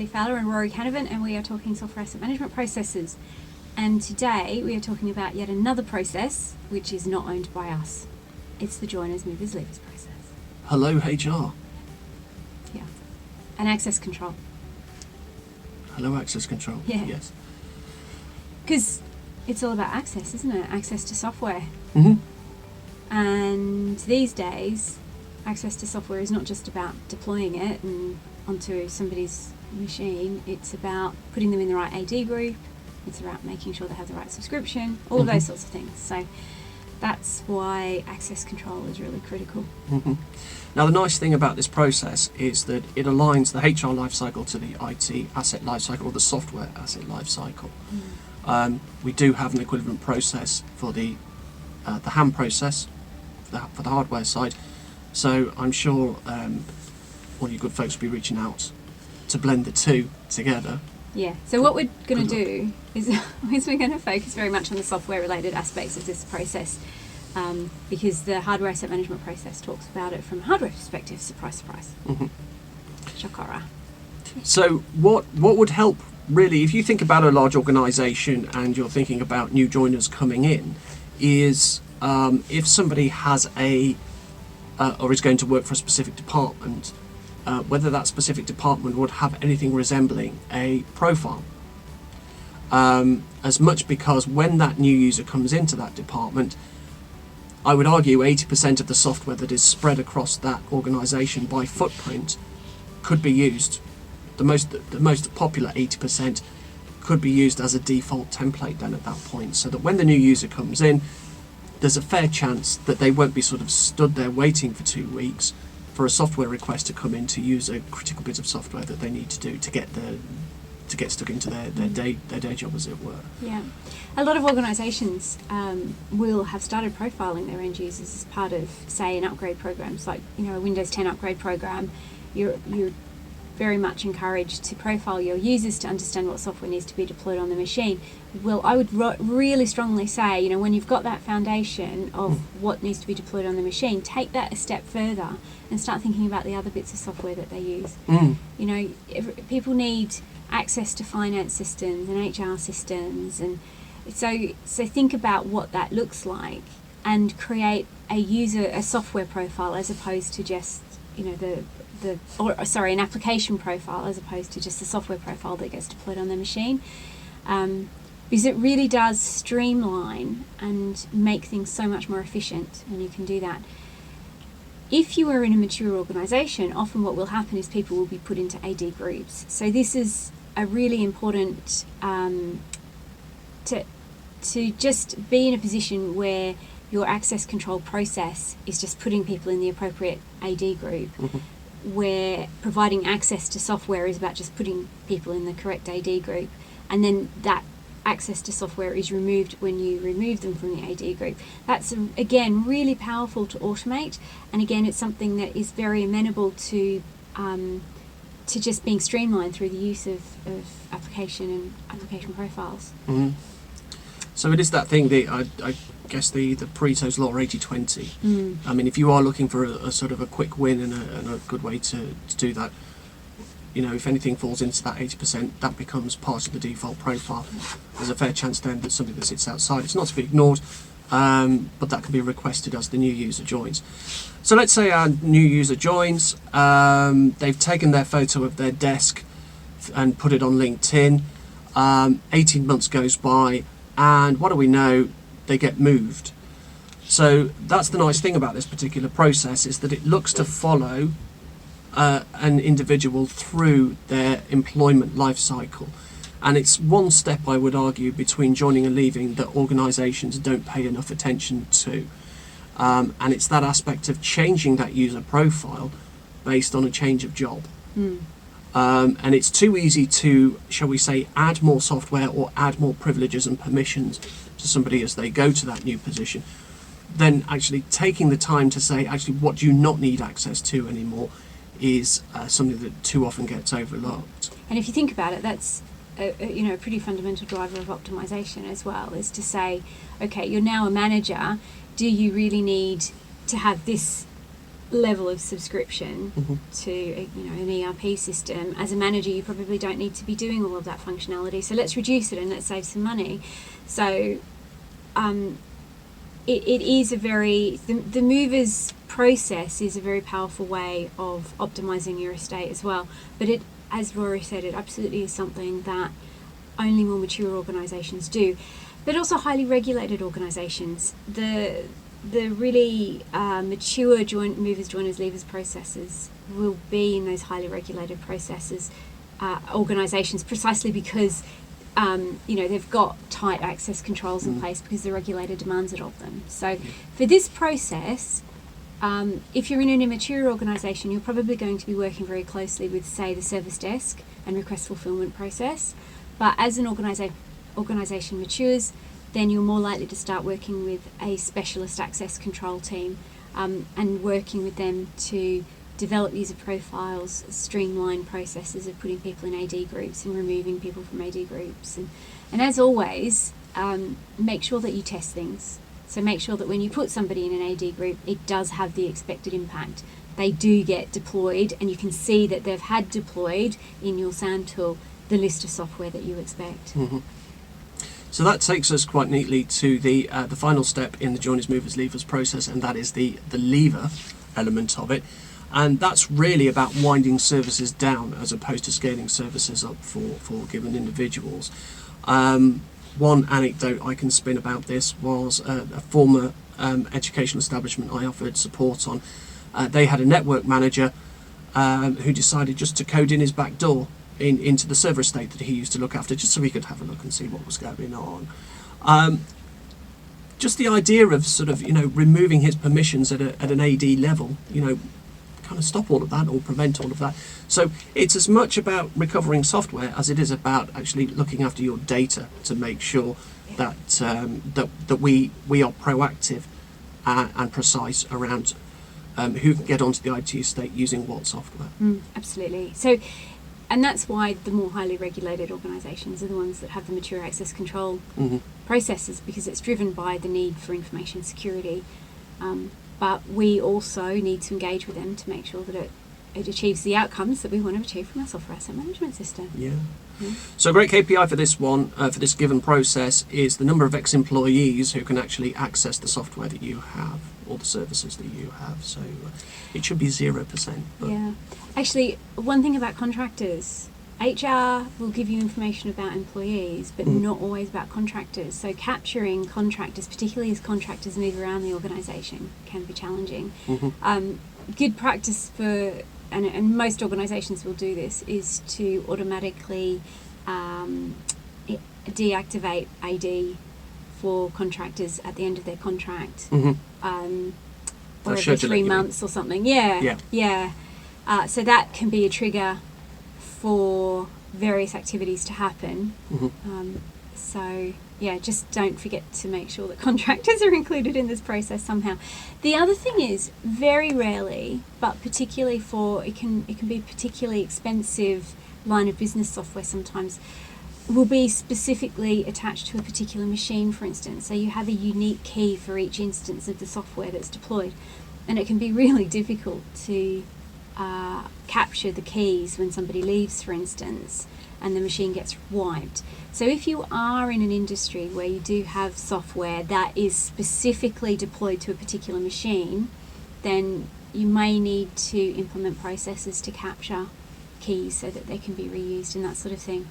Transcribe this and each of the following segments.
Kylie and Rory, and we are talking software asset management processes. And today we are talking about yet another process which is not owned by us. It's the joiners, movers, leavers process. Hello, HR. Yeah. And access control. Hello, access control. Yeah. Yes. Because it's all about access, isn't it? Access to software. Mm-hmm. And these days, access to software is not just about deploying it and onto somebody's machine. It's about putting them in the right AD group. It's about making sure they have the right subscription, all of those sorts of things. So that's why access control is really critical. Mm-hmm. Now, the nice thing about this process is that it aligns the HR lifecycle to the IT asset lifecycle, or the software asset lifecycle. We do have an equivalent process for the HAM process, for the hardware side. So I'm sure all you good folks will be reaching out to blend the two together. Yeah, so what we're going to do is we're going to focus very much on the software related aspects of this process, because the hardware asset management process talks about it from a hardware perspective. Surprise, surprise. Mm-hmm. Shakara. So what would help, really, if you think about a large organisation and you're thinking about new joiners coming in, is if somebody has or is going to work for a specific department, whether that specific department would have anything resembling a profile. As much because when that new user comes into that department, I would argue 80% of the software that is spread across that organisation by footprint could be used. The most popular 80% could be used as a default template then at that point, so that when the new user comes in, there's a fair chance that they won't be sort of stood there waiting for 2 weeks for a software request to come in to use a critical bit of software that they need to do to get stuck into their day job, as it were. Yeah, a lot of organisations will have started profiling their end users as part of, say, an upgrade program. So, like, a Windows 10 upgrade program. You're very much encouraged to profile your users to understand what software needs to be deployed on the machine. Well, I would really strongly say, when you've got that foundation of what needs to be deployed on the machine, take that a step further and start thinking about the other bits of software that they use. People need access to finance systems and HR systems, and so think about what that looks like and create a software profile as opposed to just an application profile as opposed to just the software profile that gets deployed on the machine, because it really does streamline and make things so much more efficient when you can do that. If you are in a mature organisation, often what will happen is people will be put into AD groups. So this is a really important to just be in a position where your access control process is just putting people in the appropriate AD group, where providing access to software is about just putting people in the correct AD group, and then that access to software is removed when you remove them from the AD group. That's, again, really powerful to automate, and again, it's something that is very amenable to just being streamlined through the use of application and application profiles. Mm-hmm. So it is that thing, I guess the Pareto's Law 80-20. I mean, if you are looking for a sort of a quick win and a good way to do that, if anything falls into that 80%, that becomes part of the default profile. There's a fair chance then that something that sits outside, it's not to be ignored, but that can be requested as the new user joins. So let's say our new user joins, they've taken their photo of their desk and put it on LinkedIn, 18 months goes by, and what do we know? They get moved. So that's the nice thing about this particular process, is that it looks to follow an individual through their employment life cycle. And it's one step, I would argue, between joining and leaving that organisations don't pay enough attention to. And it's that aspect of changing that user profile based on a change of job. And it's too easy to, shall we say, add more software or add more privileges and permissions to somebody as they go to that new position, then actually taking the time to say, actually, what do you not need access to anymore, is something that too often gets overlooked. And if you think about it, that's a pretty fundamental driver of optimization as well, is to say, okay, you're now a manager, do you really need to have this level of subscription Mm-hmm. to an ERP system, as a manager you probably don't need to be doing all of that functionality, so let's reduce it and let's save some money. So it is a very the movers process is a very powerful way of optimizing your estate as well, but it, as Rory said, it absolutely is something that only more mature organisations do, but also highly regulated organisations. The really mature movers, joiners, leavers processes will be in those highly regulated processes, organisations, precisely because they've got tight access controls in place because the regulator demands it of them. So for this process, if you're in an immature organisation, you're probably going to be working very closely with, say, the service desk and request fulfilment process. But as an organisation matures, then you're more likely to start working with a specialist access control team, and working with them to develop user profiles, streamline processes of putting people in AD groups and removing people from AD groups. And as always, make sure that you test things. So make sure that when you put somebody in an AD group, it does have the expected impact. They do get deployed, and you can see that they've had deployed in your SAN tool the list of software that you expect. Mm-hmm. So that takes us quite neatly to the final step in the joiners, movers, leavers process, and that is the lever element of it. And that's really about winding services down as opposed to scaling services up for given individuals. One anecdote I can spin about this was a former educational establishment I offered support on. They had a network manager who decided just to code in his back door into the server estate that he used to look after, just so he could have a look and see what was going on. Just the idea of sort of removing his permissions at an AD level, kind of stop all of that or prevent all of that. So it's as much about recovering software as it is about actually looking after your data to make sure that that we are proactive and precise around who can get onto the IT estate using what software. Absolutely. So, and that's why the more highly regulated organisations are the ones that have the mature access control processes, because it's driven by the need for information security. But we also need to engage with them to make sure that it achieves the outcomes that we want to achieve from our software asset management system. Yeah. So a great KPI for this one, for this given process, is the number of ex-employees who can actually access the software that you have or the services that you have. So it should be 0%. But Yeah. Actually, one thing about contractors, HR will give you information about employees, but not always about contractors. So capturing contractors, particularly as contractors move around the organisation, can be challenging. Good practice for, and most organisations will do this, is to automatically deactivate AD for contractors at the end of their contract, or every 3 months or something. Yeah. So that can be a trigger for various activities to happen. So yeah, just don't forget to make sure that contractors are included in this process somehow. The other thing is, very rarely, but particularly for it can be particularly expensive line of business software sometimes, will be specifically attached to a particular machine, for instance. So you have a unique key for each instance of the software that's deployed, and it can be really difficult to capture the keys when somebody leaves, for instance, and the machine gets wiped. So if you are in an industry where you do have software that is specifically deployed to a particular machine, then you may need to implement processes to capture keys so that they can be reused and that sort of thing.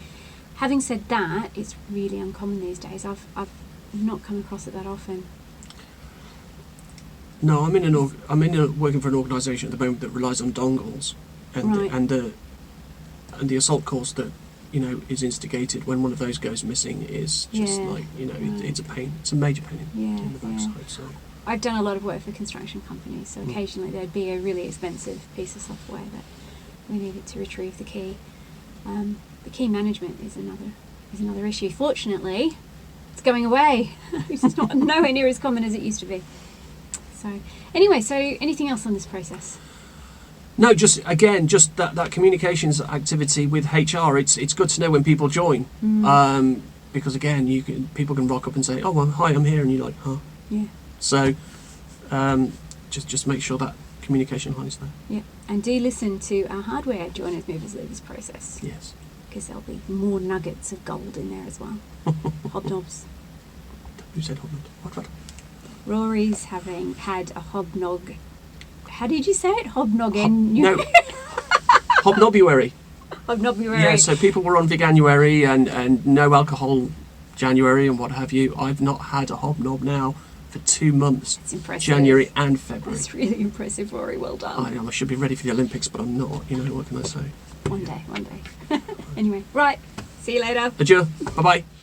Having said that, it's really uncommon these days. I've not come across it that often. No, I'm working for an organisation at the moment that relies on dongles, and the assault course that is instigated when one of those goes missing is just it's a pain. It's a major pain in the backside. So I've done a lot of work for construction companies, so occasionally there'd be a really expensive piece of software that we needed to retrieve the key. The key management is another issue. Fortunately, it's going away. It's not nowhere near as common as it used to be. So anyway, so anything else on this process? No, just that communications activity with HR. It's good to know when people join, because again, people can rock up and say, "Oh, well, hi, I'm here," and you're like, "Huh?" Yeah. So just make sure that communication lines there. Yeah, and do listen to our hardware joiners, movers, leavers process. Yes. Because there'll be more nuggets of gold in there as well. Hobnobs. Who said hobnob? What? Rory's having had a hobnog. How did you say it? No. Hobnobuary. Hobnobuary. Yeah, so people were on Veganuary and no alcohol January and what have you. I've not had a hobnob now for 2 months. It's impressive. January and February. That's really impressive, Rory. Well done. I should be ready for the Olympics, but I'm not. You know, what can I say? One day. Anyway, right. See you later. Adieu. Bye-bye.